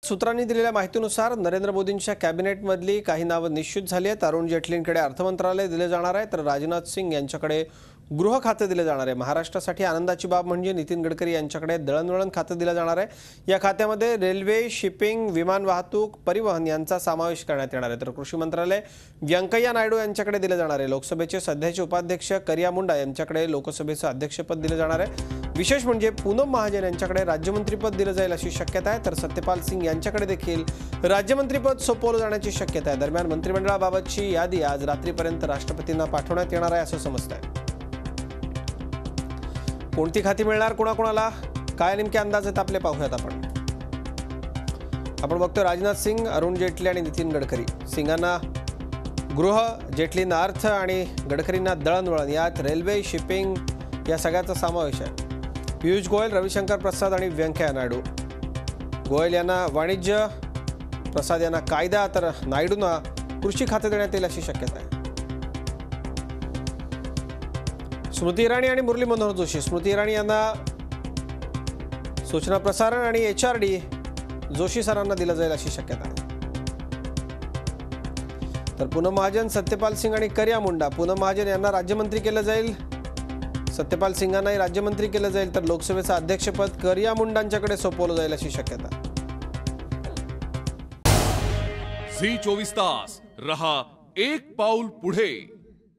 सूत्रांनी दिलेल्या माहितीनुसार नरेंद्र मोदींच्या कॅबिनेटमधली काही नावं निश्चित झाली आहेत। अरुण जेटलींकडे अर्थ मंत्रालय दिले जाणार आहे, तर राजनाथ सिंग यांच्याकडे गृह खाते दिले जाणार आहे। महाराष्ट्रासाठी आनंदाची बाब म्हणजे नितीन गडकरी यांच्याकडे दळणवळण खाते दिले जाणार आहे। या खात्यामध्ये रेल्वे, शिपिंग, विमान वाहतूक, परिवहन यांचा समावेश करण्यात येणार आहे। तर कृषी मंत्रालय व्यंकय्या नायडू यांच्याकडे दिले जाणार आहे। लोकसभेचे सध्याचे उपाध्यक्ष करिया मुंडा यांच्याकडे लोकसभेचं अध्यक्षपद दिले जाणार आहे। विशेष म्हणजे पूनम महाजन यांच्याकडे राज्यमंत्रीपद दिले जाईल अशी शक्यता आहे, तर सत्यपाल सिंग यांच्याकडे देखील राज्यमंत्रीपद सोपवलं जाण्याची शक्यता आहे। दरम्यान मंत्रिमंडळाबाबतची यादी आज रात्रीपर्यंत राष्ट्रपतींना पाठवण्यात येणार आहे असं समजतंय। कोणती खाती मिळणार कोणाकोणाला, काय नेमके अंदाज आहेत आपले पाहूयात आपण बघतोय राजनाथ सिंग, अरुण जेटली आणि नितीन गडकरी। सिंगांना गृह, जेटलींना अर्थ आणि गडकरींना दळणवळण, यात रेल्वे, शिपिंग या सगळ्याचा समावेश आहे। पीयूष गोयल, रविशंकर प्रसाद आणि व्यंकय्या नायडू। गोयल यांना वाणिज्य, प्रसाद यांना कायदा, तर नायडूंना कृषी खाते देण्यात येईल अशी शक्यता आहे। स्मृती इराणी आणि मुरली मनोहर जोशी। स्मृती इराणी यांना सूचना प्रसारण आणि HRD जोशी सरांना दिलं जाईल अशी शक्यता आहे। तर पूनम महाजन, सत्यपाल सिंग आणि करिया मुंडा। पूनम महाजन यांना राज्यमंत्री केलं जाईल, सत्यपाल सिंगांनाही राज्यमंत्री केलं जाईल, तर लोकसभेचं अध्यक्षपद करिया मुंडांच्याकडे सोपवलं जाईल अशी शक्यता। झी 24 तास रहा एक पाऊल पुढे।